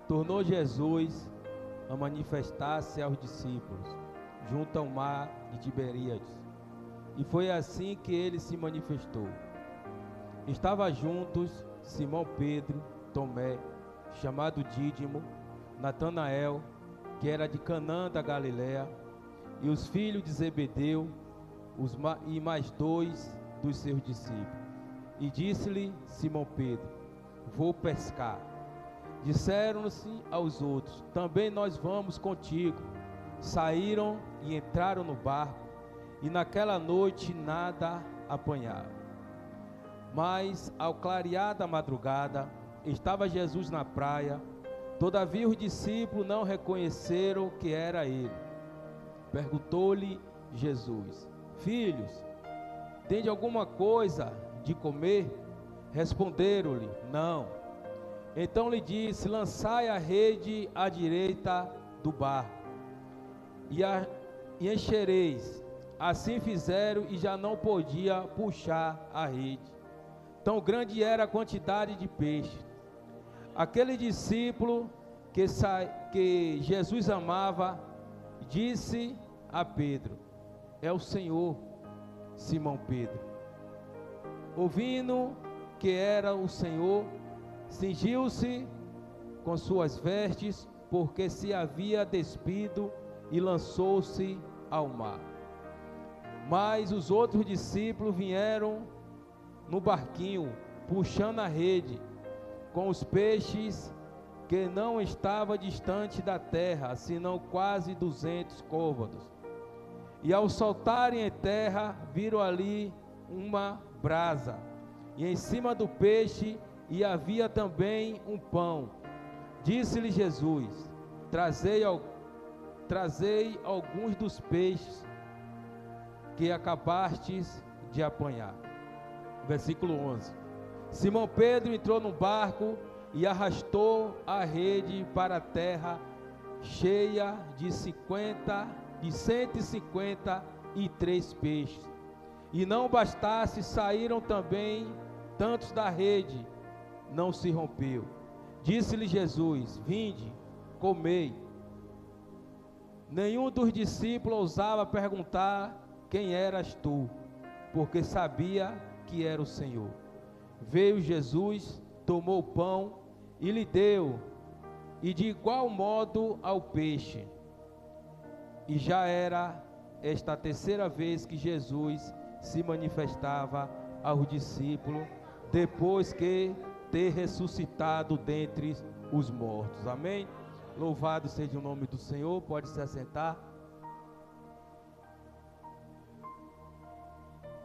tornou Jesus a manifestar-se aos discípulos, junto ao mar de Tiberíades. E foi assim que ele se manifestou. Estavam juntos Simão Pedro, Tomé, chamado Dídimo, Natanael, que era de Canaã da Galiléia, e os filhos de Zebedeu, e mais 2 dos seus discípulos. E disse-lhe Simão Pedro: vou pescar. Disseram-se aos outros: também nós vamos contigo. Saíram e entraram no barco, e naquela noite nada apanharam. Mas ao clarear da madrugada, estava Jesus na praia. Todavia os discípulos não reconheceram que era ele. Perguntou-lhe Jesus: filhos, tende alguma coisa de comer? Responderam-lhe: não. Então lhe disse: lançai a rede à direita do barco, e enchereis. Assim fizeram, e já não podia puxar a rede, tão grande era a quantidade de peixe. Aquele discípulo que Jesus amava disse a Pedro: é o Senhor. Simão Pedro, ouvindo que era o Senhor, cingiu-se com suas vestes, porque se havia despido, e lançou-se ao mar. Mas os outros discípulos vieram no barquinho, puxando a rede, com os peixes, que não estava distante da terra, senão quase 200 côvados. E ao saltarem em terra, viram ali uma brasa, e em cima do peixe, e havia também um pão. Disse-lhe Jesus: trazei alguns dos peixes que acabastes de apanhar. Versículo 11. Simão Pedro entrou no barco e arrastou a rede para a terra, cheia de 153 peixes. E não bastasse, saíram também tantos da rede, não se rompeu. Disse-lhe Jesus: vinde, comei. Nenhum dos discípulos ousava perguntar: quem eras tu? Porque sabia que era o Senhor. Veio Jesus, tomou o pão e lhe deu, e de igual modo ao peixe. E já era esta a terceira vez que Jesus se manifestava aos discípulos, depois que ter ressuscitado dentre os mortos. Amém? Louvado seja o nome do Senhor. Pode se assentar.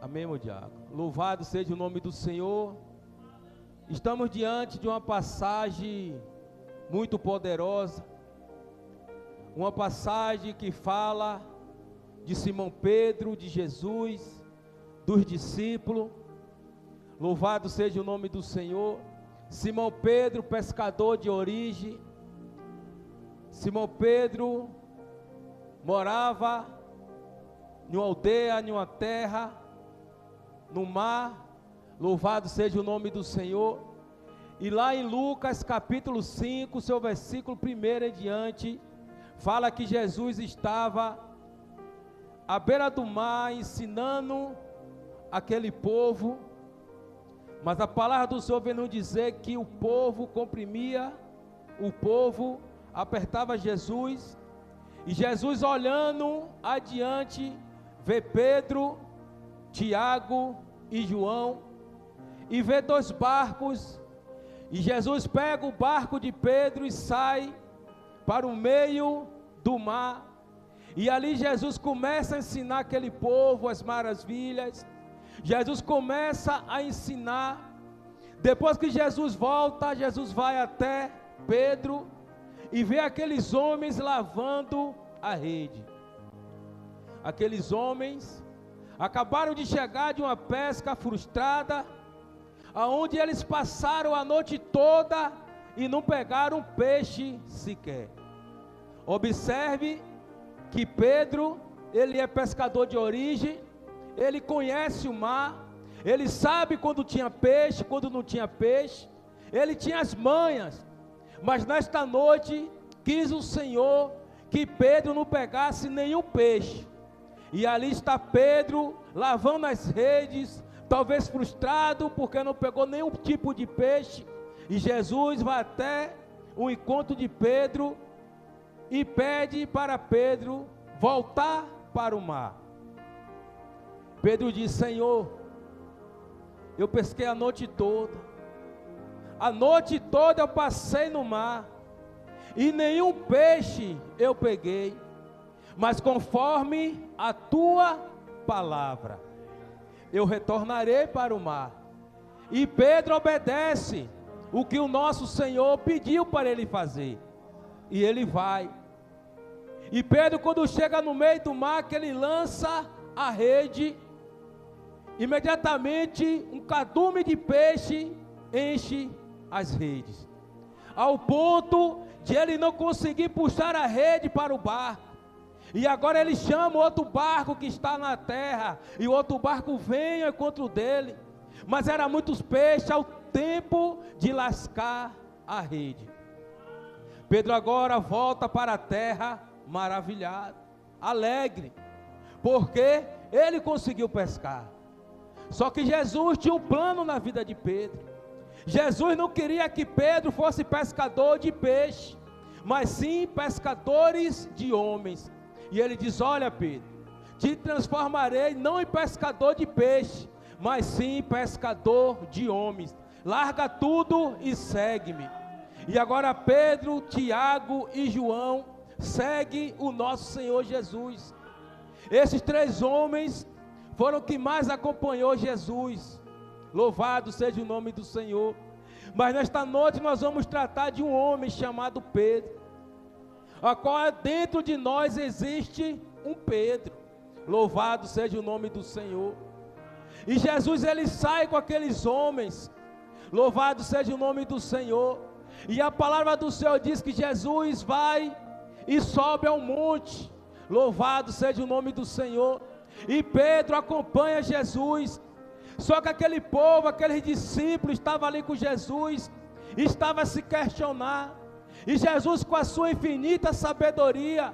Amém, meu diácono? Louvado seja o nome do Senhor. Estamos diante de uma passagem muito poderosa, uma passagem que fala de Simão Pedro, de Jesus, dos discípulos. Louvado seja o nome do Senhor. Simão Pedro, pescador de origem. Simão Pedro morava em uma aldeia, em uma terra, no mar. Louvado seja o nome do Senhor. E lá em Lucas capítulo 5, seu versículo 1 em diante, fala que Jesus estava à beira do mar ensinando aquele povo. Mas a palavra do Senhor vem nos dizer que o povo comprimia, o povo apertava Jesus. E Jesus, olhando adiante, vê Pedro, Tiago e João, e vê 2 barcos. E Jesus pega o barco de Pedro e sai para o meio do mar. E ali Jesus começa a ensinar aquele povo as maravilhas. Jesus começa a ensinar. Depois que Jesus volta, Jesus vai até Pedro e vê aqueles homens lavando a rede. Aqueles homens acabaram de chegar de uma pesca frustrada, aonde eles passaram a noite toda e não pegaram peixe sequer. Observe que Pedro, ele é pescador de origem, ele conhece o mar, ele sabe quando tinha peixe, quando não tinha peixe, ele tinha as manhas. Mas nesta noite, quis o Senhor que Pedro não pegasse nenhum peixe. E ali está Pedro, lavando as redes, talvez frustrado, porque não pegou nenhum tipo de peixe. E Jesus vai até o encontro de Pedro e pede para Pedro voltar para o mar. Pedro diz: Senhor, eu pesquei a noite toda eu passei no mar, e nenhum peixe eu peguei, mas conforme a tua palavra, eu retornarei para o mar. E Pedro obedece o que o nosso Senhor pediu para ele fazer, e ele vai. E Pedro, quando chega no meio do mar, que ele lança a rede, imediatamente um cardume de peixe enche as redes, ao ponto de ele não conseguir puxar a rede para o barco. E agora ele chama outro barco que está na terra, e o outro barco vem ao encontro dele, mas era muitos peixes ao tempo de lascar a rede. Pedro agora volta para a terra maravilhado, alegre, porque ele conseguiu pescar. Só que Jesus tinha um plano na vida de Pedro. Jesus não queria que Pedro fosse pescador de peixe, mas sim pescadores de homens. E ele diz: olha, Pedro, te transformarei não em pescador de peixe, mas sim pescador de homens. Larga tudo e segue-me. E agora Pedro, Tiago e João seguem o nosso Senhor Jesus. Esses três homens foram que mais acompanhou Jesus. Louvado seja o nome do Senhor. Mas nesta noite nós vamos tratar de um homem chamado Pedro, a qual dentro de nós existe um Pedro. Louvado seja o nome do Senhor. E Jesus, ele sai com aqueles homens. Louvado seja o nome do Senhor. E a palavra do Senhor diz que Jesus vai e sobe ao monte. Louvado seja o nome do Senhor. E Pedro acompanha Jesus. Só que aquele povo, aqueles discípulos estavam ali com Jesus, estava a se questionar. E Jesus, com a sua infinita sabedoria,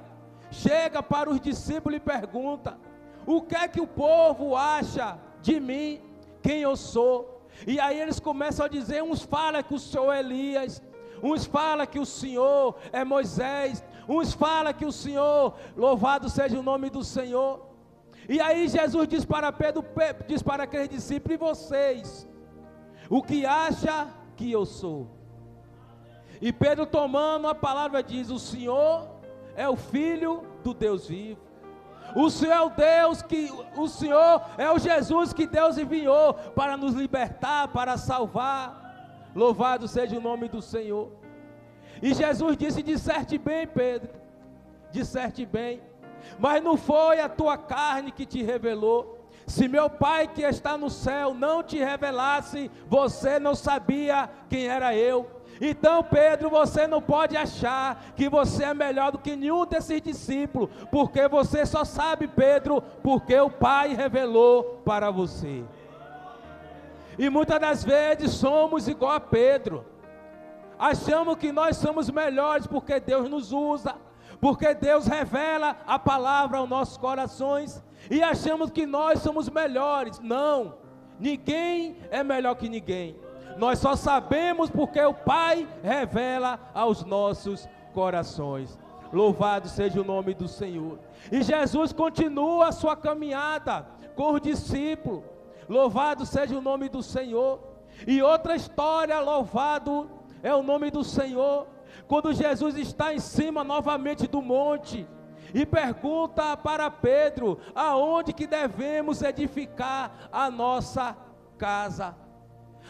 chega para os discípulos e pergunta: o que é que o povo acha de mim, quem eu sou? E aí eles começam a dizer, uns falam que o Senhor é Elias, uns falam que o Senhor é Moisés, uns falam que o Senhor, louvado seja o nome do Senhor. E aí Jesus diz para Pedro, diz para aqueles discípulos: e vocês, o que acha que eu sou? E Pedro, tomando a palavra, diz: o Senhor é o Filho do Deus vivo. O Senhor é o Deus que, o Senhor é o Jesus que Deus enviou para nos libertar, para salvar. Louvado seja o nome do Senhor. E Jesus disse: disserte bem, Pedro, disserte bem, mas não foi a tua carne que te revelou. Se meu Pai que está no céu não te revelasse, você não sabia quem era eu. Então, Pedro, você não pode achar que você é melhor do que nenhum desses discípulos, porque você só sabe, Pedro, porque o Pai revelou para você. E muitas das vezes somos igual a Pedro, achamos que nós somos melhores porque Deus nos usa, porque Deus revela a palavra aos nossos corações, e achamos que nós somos melhores. Não, ninguém é melhor que ninguém. Nós só sabemos porque o Pai revela aos nossos corações. Louvado seja o nome do Senhor. E Jesus continua a sua caminhada com os discípulos. Louvado seja o nome do Senhor. E outra história, louvado é o nome do Senhor, quando Jesus está em cima novamente do monte e pergunta para Pedro: aonde que devemos edificar a nossa casa?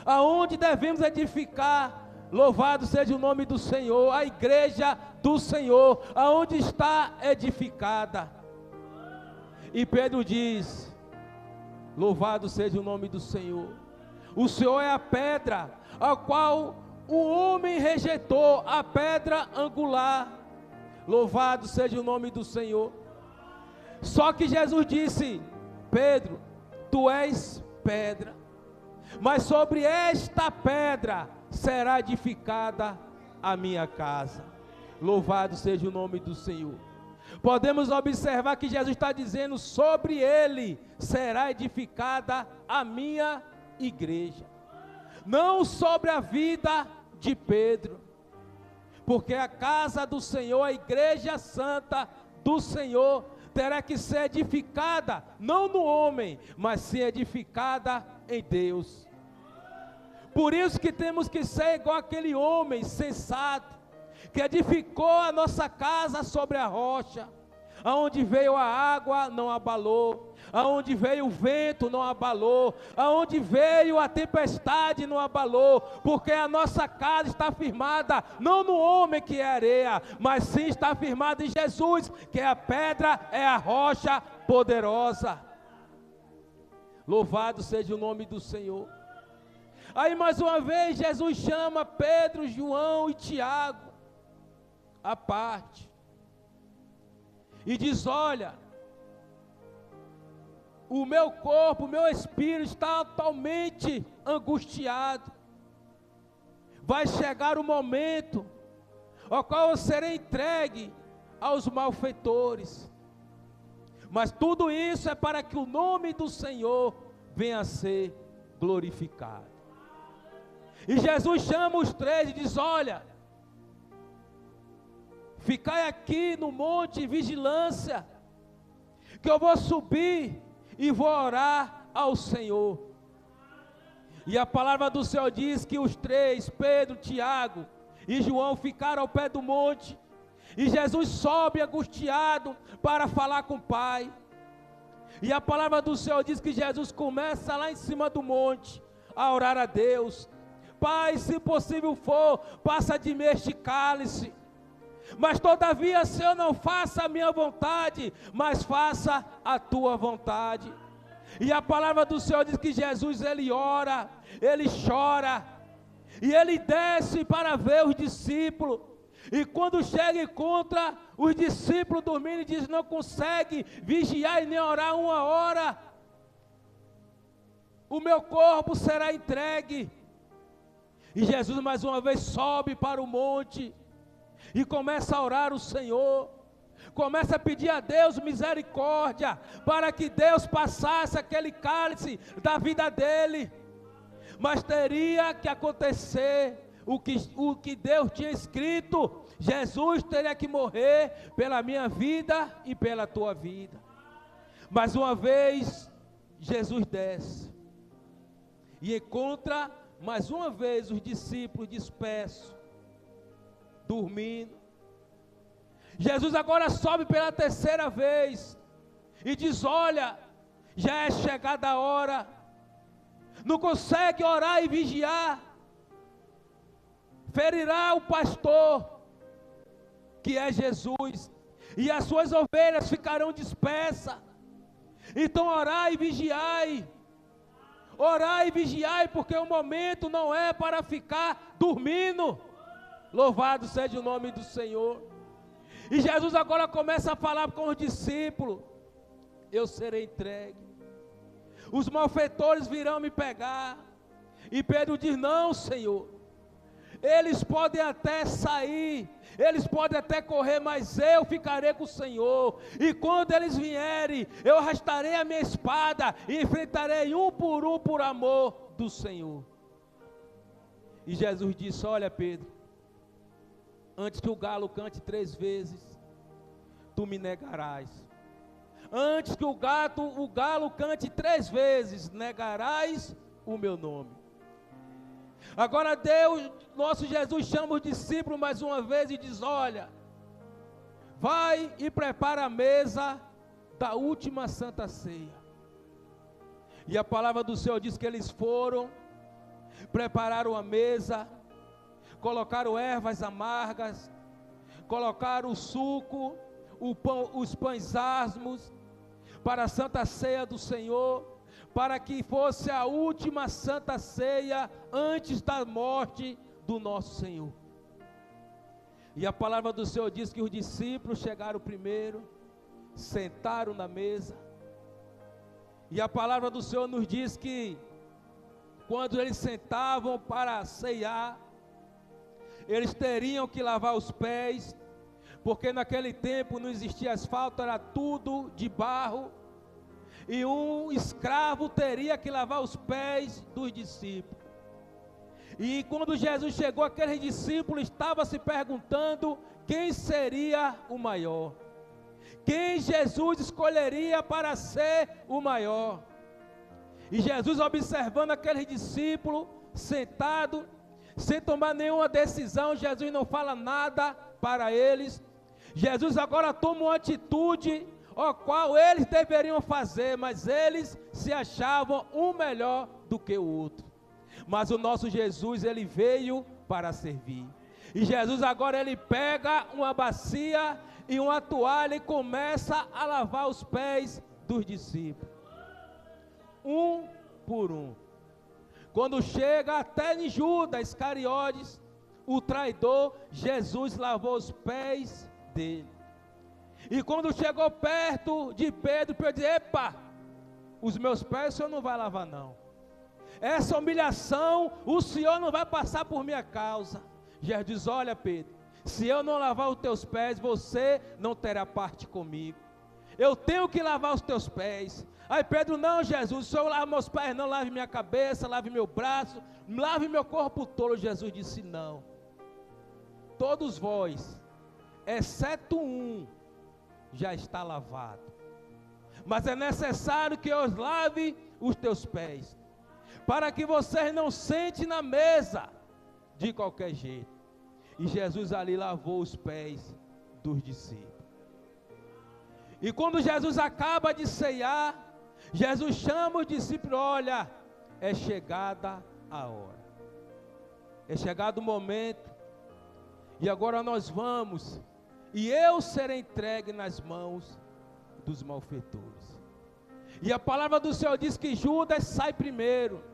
Aonde devemos edificar, louvado seja o nome do Senhor, a igreja do Senhor, aonde está edificada? E Pedro diz: louvado seja o nome do Senhor, o Senhor é a pedra, a qual o homem rejeitou, a pedra angular. Louvado seja o nome do Senhor. Só que Jesus disse: Pedro, tu és pedra, mas sobre esta pedra será edificada a minha casa. Louvado seja o nome do Senhor. Podemos observar que Jesus está dizendo: sobre ele será edificada a minha igreja. Não sobre a vida de Pedro, porque a casa do Senhor, a igreja santa do Senhor, terá que ser edificada, não no homem, mas sim edificada em Deus. Por isso que temos que ser igual aquele homem sensato, que edificou a nossa casa sobre a rocha. Aonde veio a água, não abalou. Aonde veio o vento, não abalou. Aonde veio a tempestade, não abalou. Porque a nossa casa está firmada, não no homem que é areia, mas sim está firmada em Jesus, que é a pedra, é a rocha poderosa. Louvado seja o nome do Senhor. Aí mais uma vez Jesus chama Pedro, João e Tiago à parte e diz: olha, o meu corpo, o meu espírito está totalmente angustiado. Vai chegar o momento ao qual eu serei entregue aos malfeitores, mas tudo isso é para que o nome do Senhor venha a ser glorificado. E Jesus chama os três e diz: olha, ficai aqui no monte em vigilância, que eu vou subir e vou orar ao Senhor. E a palavra do Senhor diz que os três, Pedro, Tiago e João, ficaram ao pé do monte, e Jesus sobe angustiado para falar com o Pai. E a palavra do Senhor diz que Jesus começa lá em cima do monte a orar a Deus: Pai, se possível for, passa de mim este cálice, mas todavia, Senhor, não faça a minha vontade, mas faça a tua vontade. E a palavra do Senhor diz que Jesus, ele ora, ele chora, e ele desce para ver os discípulos. E quando chega e encontra os discípulos dormindo, e diz: não consegue vigiar e nem orar uma hora, o meu corpo será entregue. E Jesus mais uma vez sobe para o monte e começa a orar o Senhor, começa a pedir a Deus misericórdia, para que Deus passasse aquele cálice da vida dele. Mas teria que acontecer o que Deus tinha escrito: Jesus teria que morrer pela minha vida e pela tua vida. Mais uma vez Jesus desce e encontra mais uma vez os discípulos dispersos, dormindo. Jesus agora sobe pela terceira vez e diz: olha, já é chegada a hora, não consegue orar e vigiar, ferirá o pastor, que é Jesus, e as suas ovelhas ficarão dispersas. Então orai e vigiai, porque o momento não é para ficar dormindo. Louvado seja o nome do Senhor. E Jesus agora começa a falar com os discípulos: eu serei entregue, os malfeitores virão me pegar. E Pedro diz: não, Senhor, eles podem até sair, eles podem até correr, mas eu ficarei com o Senhor. E quando eles vierem, eu arrastarei a minha espada e enfrentarei um por amor do Senhor. E Jesus disse: olha, Pedro, antes que o galo cante 3 vezes, tu me negarás. Antes que o galo cante 3 vezes, negarás o meu nome. Agora Deus, nosso Jesus, chama os discípulos mais uma vez e diz: olha, vai e prepara a mesa da última santa ceia. E a palavra do Senhor diz que eles foram, prepararam a mesa, colocaram ervas amargas, colocaram o suco, o pão, os pães asmos, para a santa ceia do Senhor, para que fosse a última santa ceia antes da morte do nosso Senhor. E a palavra do Senhor diz que os discípulos chegaram primeiro, sentaram na mesa, e a palavra do Senhor nos diz que quando eles sentavam para ceiar, eles teriam que lavar os pés, porque naquele tempo não existia asfalto, era tudo de barro, e um escravo teria que lavar os pés dos discípulos. E quando Jesus chegou, aqueles discípulos estavam se perguntando quem seria o maior, quem Jesus escolheria para ser o maior. E Jesus, observando aqueles discípulos sentados, sem tomar nenhuma decisão, Jesus não fala nada para eles. Jesus agora toma uma atitude, a qual eles deveriam fazer, mas eles se achavam um melhor do que o outro. Mas o nosso Jesus, ele veio para servir. E Jesus agora, ele pega uma bacia e uma toalha e começa a lavar os pés dos discípulos, um por um. Quando chega até em Judas Iscariotes, o traidor, Jesus lavou os pés dele. E quando chegou perto de Pedro, Pedro disse: epa, os meus pés o senhor não vai lavar não. Essa humilhação o senhor não vai passar por minha causa. Jesus diz: olha Pedro, se eu não lavar os teus pés, você não terá parte comigo. Eu tenho que lavar os teus pés. Aí Pedro: não Jesus, o senhor lava meus pés não, lave minha cabeça, lave meu braço, lave meu corpo todo. Jesus disse: não, todos vós, exceto um, já está lavado, mas é necessário que eu lave os teus pés, para que vocês não sentem na mesa de qualquer jeito. E Jesus ali lavou os pés dos discípulos. E quando Jesus acaba de ceiar, Jesus chama os discípulos: olha, é chegada a hora, é chegado o momento, e agora nós vamos, e eu serei entregue nas mãos dos malfeitores. E a palavra do Senhor diz que Judas sai primeiro.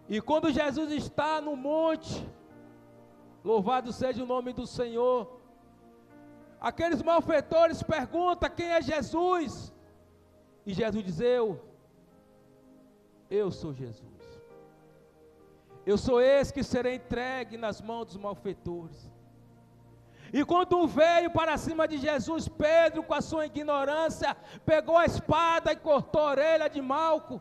E quando Jesus está no monte, louvado seja o nome do Senhor, aqueles malfeitores perguntam quem é Jesus. E Jesus diz: eu sou Jesus. Eu sou esse que serei entregue nas mãos dos malfeitores. E quando veio para cima de Jesus, Pedro, com a sua ignorância, pegou a espada e cortou a orelha de Malco.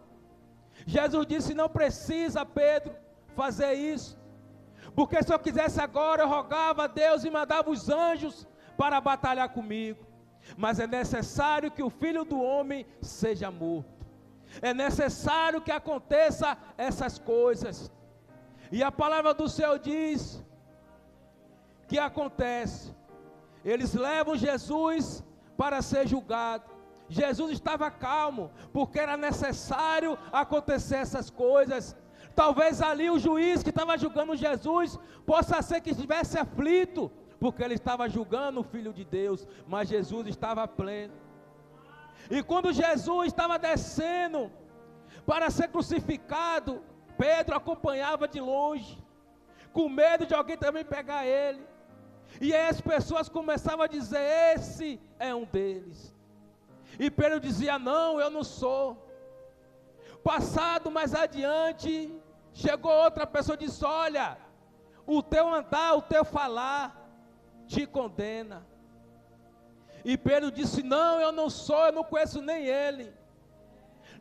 Jesus disse: não precisa, Pedro, fazer isso, porque se eu quisesse agora, eu rogava a Deus e mandava os anjos para batalhar comigo. Mas é necessário que o Filho do Homem seja morto. É necessário que aconteça essas coisas. E a palavra do Senhor diz que acontece. Eles levam Jesus para ser julgado. Jesus estava calmo, porque era necessário acontecer essas coisas. Talvez ali o juiz que estava julgando Jesus, possa ser que estivesse aflito, porque ele estava julgando o Filho de Deus, mas Jesus estava pleno. E quando Jesus estava descendo para ser crucificado, Pedro acompanhava de longe, com medo de alguém também pegar ele. E aí as pessoas começavam a dizer: esse é um deles. E Pedro dizia: não, eu não sou. Passado mais adiante, chegou outra pessoa e disse: olha, o teu andar, o teu falar te condena. E Pedro disse: não, eu não sou, eu não conheço nem ele.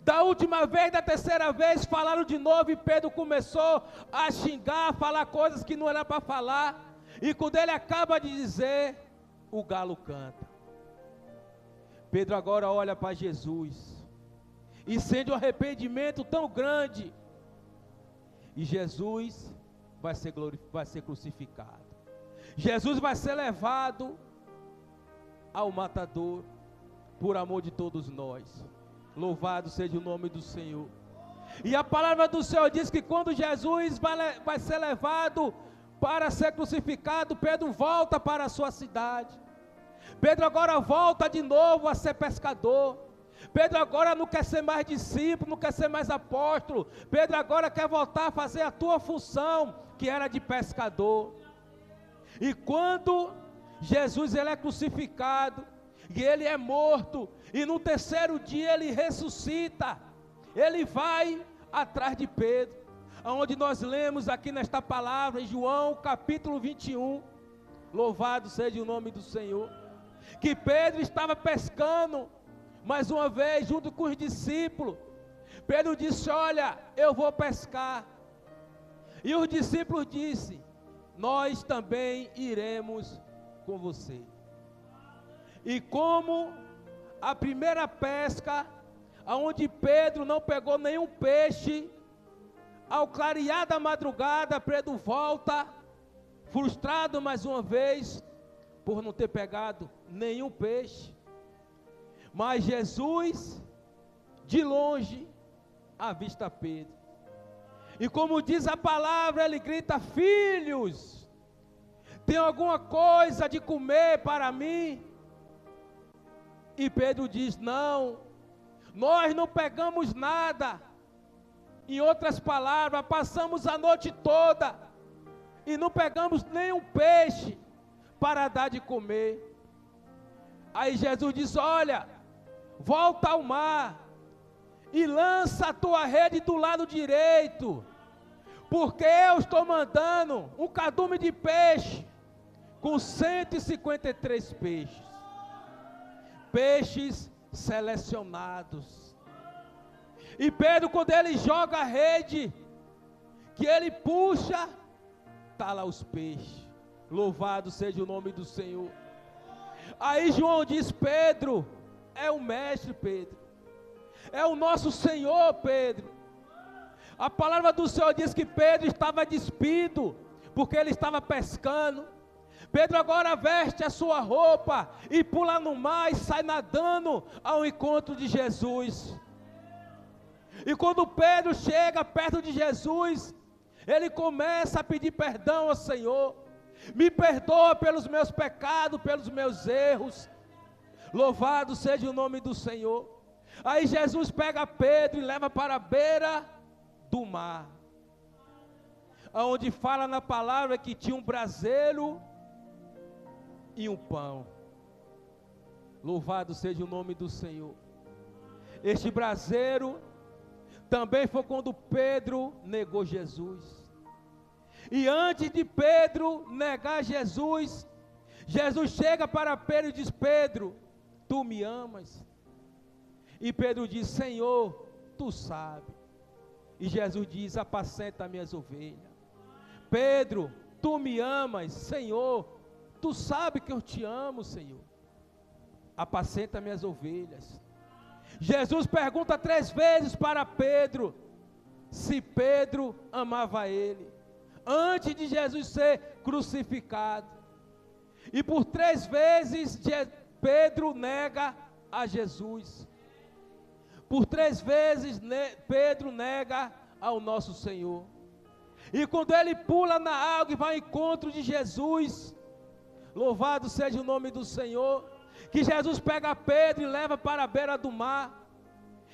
Da última vez, da terceira vez, falaram de novo e Pedro começou a xingar, a falar coisas que não era para falar. E quando ele acaba de dizer, o galo canta. Pedro agora olha para Jesus e sente um arrependimento tão grande. E Jesus vai ser crucificado. Jesus vai ser levado ao matador por amor de todos nós. Louvado seja o nome do Senhor. E a palavra do Senhor diz que quando Jesus vai ser levado para ser crucificado, Pedro volta para a sua cidade. Pedro agora volta de novo a ser pescador. Pedro agora não quer ser mais discípulo, não quer ser mais apóstolo. Pedro agora quer voltar a fazer a tua função, que era de pescador. E quando Jesus ele é crucificado, e ele é morto, e no terceiro dia ele ressuscita, ele vai atrás de Pedro. onde nós lemos aqui nesta palavra, em João capítulo 21, louvado seja o nome do Senhor, que Pedro estava pescando, mais uma vez, junto com os discípulos. Pedro disse: olha, eu vou pescar. E os discípulos disseram: nós também iremos com você. E como a primeira pesca, onde Pedro não pegou nenhum peixe, ao clarear da madrugada, Pedro volta, frustrado mais uma vez, por não ter pegado nenhum peixe. Mas Jesus, de longe, avista Pedro. E como diz a palavra, ele grita: filhos, tem alguma coisa de comer para mim? E Pedro diz: não, nós não pegamos nada. Em outras palavras, passamos a noite toda e não pegamos nenhum peixe para dar de comer. Aí Jesus diz: olha, volta ao mar e lança a tua rede do lado direito, porque eu estou mandando um cardume de peixe com 153 peixes. Peixes selecionados. E Pedro, quando ele joga a rede, que ele puxa, está lá os peixes. Louvado seja o nome do Senhor. Aí João diz: Pedro é o mestre, Pedro, é o nosso Senhor, Pedro. A palavra do Senhor diz que Pedro estava despido, porque ele estava pescando. Pedro agora veste a sua roupa e pula no mar e sai nadando ao encontro de Jesus. E quando Pedro chega perto de Jesus, ele começa a pedir perdão ao Senhor. Me perdoa pelos meus pecados, pelos meus erros. Louvado seja o nome do Senhor. Aí Jesus pega Pedro e leva para a beira do mar, onde fala na palavra que tinha um braseiro e um pão. Louvado seja o nome do Senhor. Este braseiro também foi quando Pedro negou Jesus. E antes de Pedro negar Jesus, Jesus chega para Pedro e diz: Pedro, tu me amas? E Pedro diz: Senhor, tu sabes. E Jesus diz: apacenta minhas ovelhas. Pedro, tu me amas? Senhor, tu sabes que eu te amo, Senhor. Apacenta minhas ovelhas. Jesus pergunta 3 vezes para Pedro se Pedro amava ele, antes de Jesus ser crucificado. E por 3 vezes Pedro nega a Jesus. Por 3 vezes Pedro nega ao nosso Senhor. E quando ele pula na água e vai ao encontro de Jesus, louvado seja o nome do Senhor, que Jesus pega Pedro e leva para a beira do mar.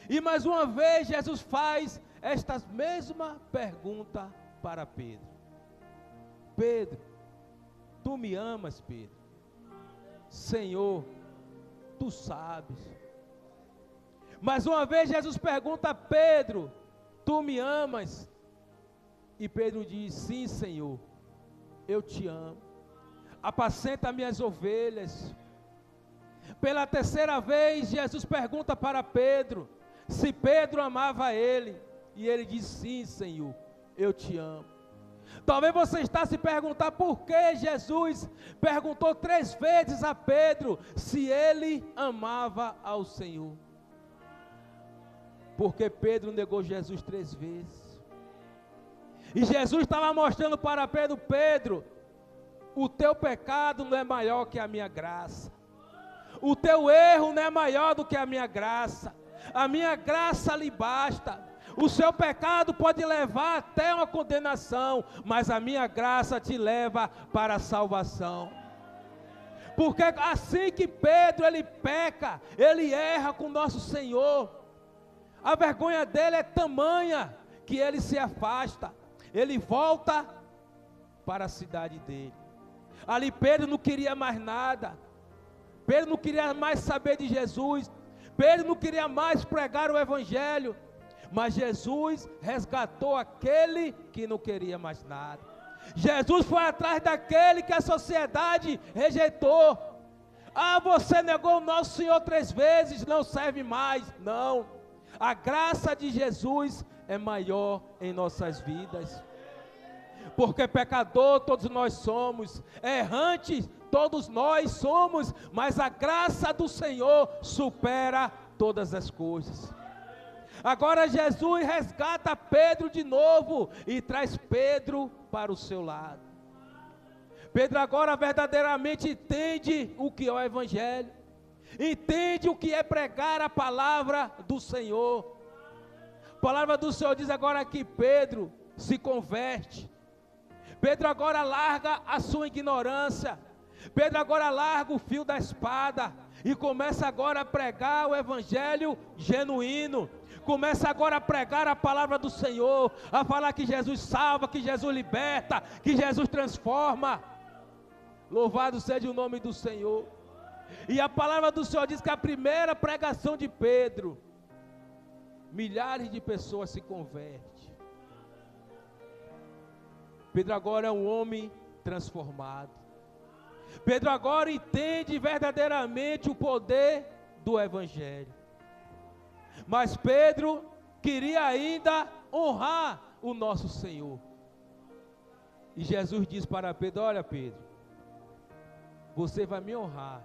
E mais uma vez Jesus faz esta mesma pergunta para Pedro: Pedro, tu me amas, Pedro? Senhor, tu sabes. Mais uma vez Jesus pergunta a Pedro: tu me amas? E Pedro diz: sim, Senhor, eu te amo. Apacenta minhas ovelhas. Pela 3ª vez Jesus pergunta para Pedro se Pedro amava ele, e ele diz: sim, Senhor, eu te amo. Talvez você está se perguntando por que Jesus perguntou 3 vezes a Pedro se ele amava ao Senhor. Porque Pedro negou Jesus 3 vezes. E Jesus estava mostrando para Pedro: Pedro, o teu pecado não é maior que a minha graça. O teu erro não é maior do que a minha graça. A minha graça lhe basta. O seu pecado pode levar até uma condenação, mas a minha graça te leva para a salvação. Porque assim que Pedro ele peca, ele erra com nosso Senhor, a vergonha dele é tamanha que ele se afasta. Ele volta para a cidade dele. Ali Pedro não queria mais nada. Pedro não queria mais saber de Jesus. Pedro não queria mais pregar o Evangelho. Mas Jesus resgatou aquele que não queria mais nada. Jesus foi atrás daquele que a sociedade rejeitou. Ah, você negou o nosso Senhor 3 vezes, não serve mais. Não, a graça de Jesus é maior em nossas vidas. Porque pecador todos nós somos, errantes todos nós somos, mas a graça do Senhor supera todas as coisas. Agora Jesus resgata Pedro de novo e traz Pedro para o seu lado. Pedro agora verdadeiramente entende o que é o Evangelho, entende o que é pregar a palavra do Senhor. A palavra do Senhor diz agora que Pedro se converte. Pedro agora larga a sua ignorância. Pedro agora larga o fio da espada e começa agora a pregar o Evangelho genuíno. Começa agora a pregar a palavra do Senhor, a falar que Jesus salva, que Jesus liberta, que Jesus transforma. Louvado seja o nome do Senhor. E a palavra do Senhor diz que a primeira pregação de Pedro, milhares de pessoas se convertem. Pedro agora é um homem transformado. Pedro agora entende verdadeiramente o poder do Evangelho. Mas Pedro queria ainda honrar o nosso Senhor. E Jesus diz para Pedro: olha Pedro, você vai me honrar,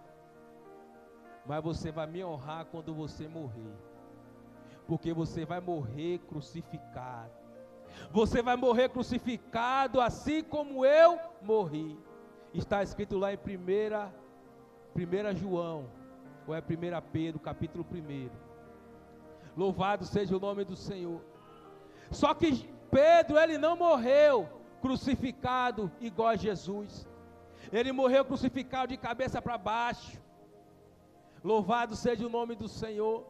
mas você vai me honrar quando você morrer. Porque você vai morrer crucificado. Você vai morrer crucificado assim como eu morri. Está escrito lá em 1 João, ou é 1 Pedro, capítulo 1. Louvado seja o nome do Senhor. Só que Pedro, ele não morreu crucificado igual a Jesus. Ele morreu crucificado de cabeça para baixo. Louvado seja o nome do Senhor.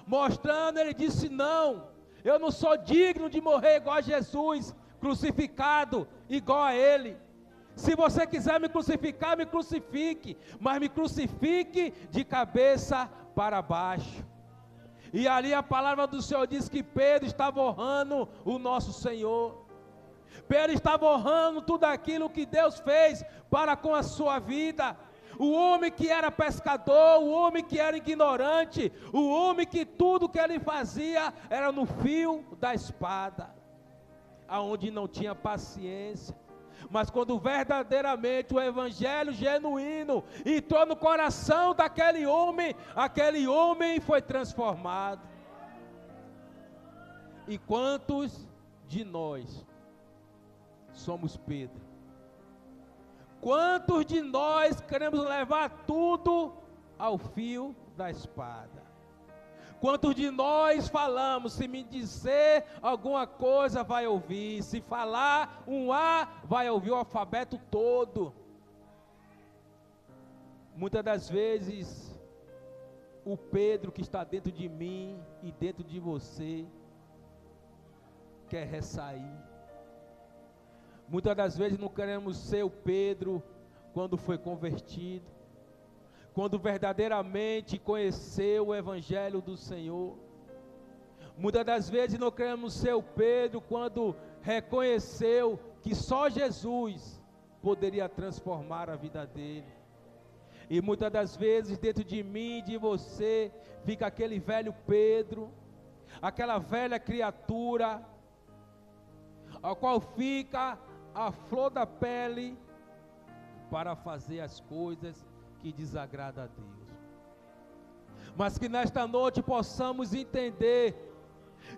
Mostrando, ele disse: não, eu não sou digno de morrer igual a Jesus, crucificado igual a Ele. Se você quiser me crucificar, me crucifique, mas me crucifique de cabeça para baixo. E ali a palavra do Senhor diz que Pedro estava honrando o nosso Senhor. Pedro estava honrando tudo aquilo que Deus fez para com a sua vida. O homem que era pescador, o homem que era ignorante, o homem que tudo que ele fazia era no fio da espada, aonde não tinha paciência. Mas quando verdadeiramente o Evangelho genuíno entrou no coração daquele homem, aquele homem foi transformado. E quantos de nós somos Pedro? Quantos de nós queremos levar tudo ao fio da espada? Quantos de nós falamos, se me dizer alguma coisa vai ouvir, se falar um A, vai ouvir o alfabeto todo? Muitas das vezes, o Pedro que está dentro de mim e dentro de você, quer ressair. Muitas das vezes não queremos ser o Pedro quando foi convertido, quando verdadeiramente conheceu o Evangelho do Senhor. Muitas das vezes não queremos ser o Pedro quando reconheceu que só Jesus poderia transformar a vida dele. E muitas das vezes dentro de mim e de você fica aquele velho Pedro, aquela velha criatura, ao qual fica a flor da pele para fazer as coisas que desagradam a Deus. Mas que nesta noite possamos entender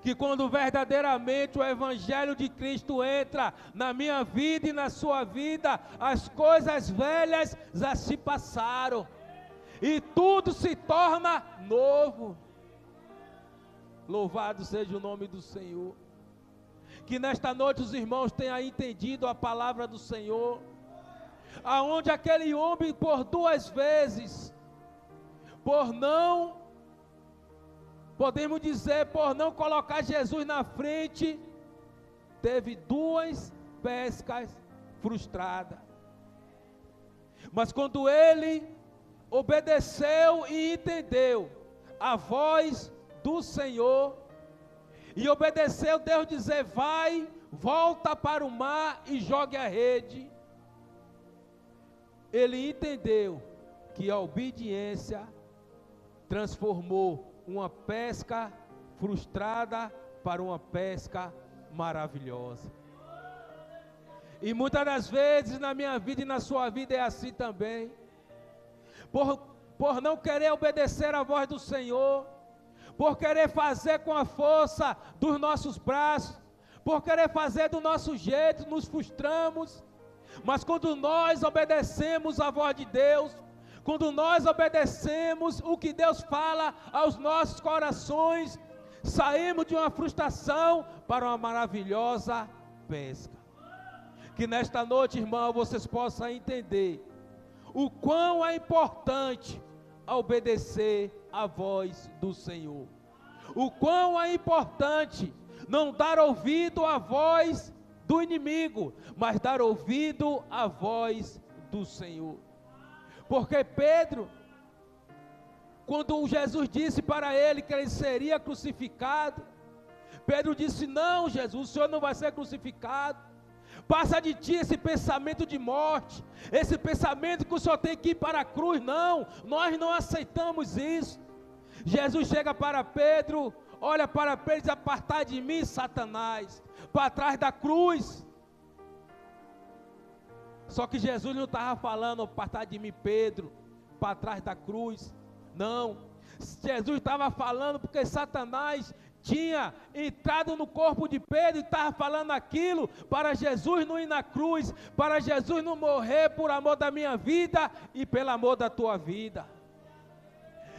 que quando verdadeiramente o Evangelho de Cristo entra na minha vida e na sua vida, as coisas velhas já se passaram e tudo se torna novo. Louvado seja o nome do Senhor. Que nesta noite os irmãos tenham entendido a palavra do Senhor, aonde aquele homem por 2 vezes, podemos dizer, por não colocar Jesus na frente, teve 2 pescas frustradas. Mas quando ele obedeceu e entendeu a voz do Senhor, E obedeceu Deus dizer: vai, volta para o mar e jogue a rede. Ele entendeu que a obediência transformou uma pesca frustrada para uma pesca maravilhosa. E muitas das vezes na minha vida e na sua vida é assim também. Por não querer obedecer à voz do Senhor, por querer fazer com a força dos nossos braços, por querer fazer do nosso jeito, nos frustramos. Mas quando nós obedecemos à voz de Deus, quando nós obedecemos o que Deus fala aos nossos corações, saímos de uma frustração para uma maravilhosa pesca. Que nesta noite, irmão, vocês possam entender o quão é importante obedecer à voz do Senhor. O quão é importante não dar ouvido à voz do inimigo, mas dar ouvido à voz do Senhor. Porque Pedro, quando Jesus disse para ele que ele seria crucificado, Pedro disse: não, Jesus, o Senhor não vai ser crucificado. Passa de ti esse pensamento de morte, esse pensamento que o Senhor tem que ir para a cruz. Não, nós não aceitamos isso. Jesus chega para Pedro, olha para Pedro e diz: apartai de mim, Satanás, para trás da cruz. Só que Jesus não estava falando: apartai de mim, Pedro, para trás da cruz. Não, Jesus estava falando porque Satanás tinha entrado no corpo de Pedro e estava falando aquilo para Jesus não ir na cruz, para Jesus não morrer por amor da minha vida e pelo amor da tua vida.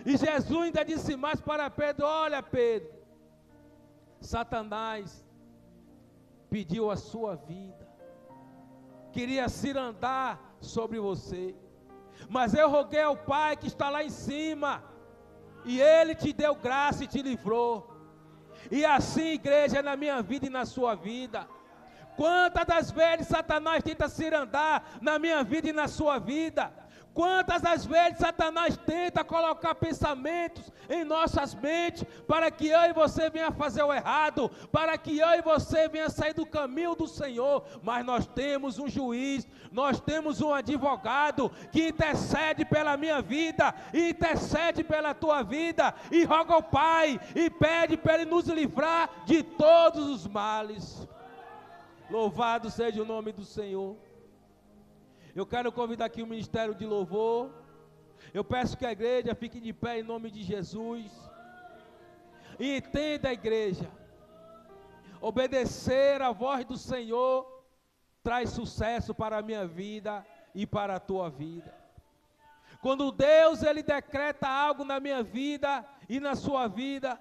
E Jesus ainda disse mais para Pedro: olha, Pedro, Satanás pediu a sua vida, queria cirandar sobre você, mas eu roguei ao Pai que está lá em cima, e Ele te deu graça e te livrou. E assim, igreja, na minha vida e na sua vida. Quantas das vezes Satanás tenta cirandar na minha vida e na sua vida? Quantas das vezes Satanás tenta colocar pensamentos em nossas mentes, para que eu e você venha fazer o errado, para que eu e você venha sair do caminho do Senhor. Mas nós temos um juiz, nós temos um advogado, que intercede pela minha vida, e intercede pela tua vida, e roga ao Pai, e pede para Ele nos livrar de todos os males. Louvado seja o nome do Senhor. Eu quero convidar aqui o ministério de louvor. Eu peço que a igreja fique de pé em nome de Jesus. E entenda, a igreja, obedecer à voz do Senhor traz sucesso para a minha vida e para a tua vida. Quando Deus, Ele decreta algo na minha vida e na sua vida,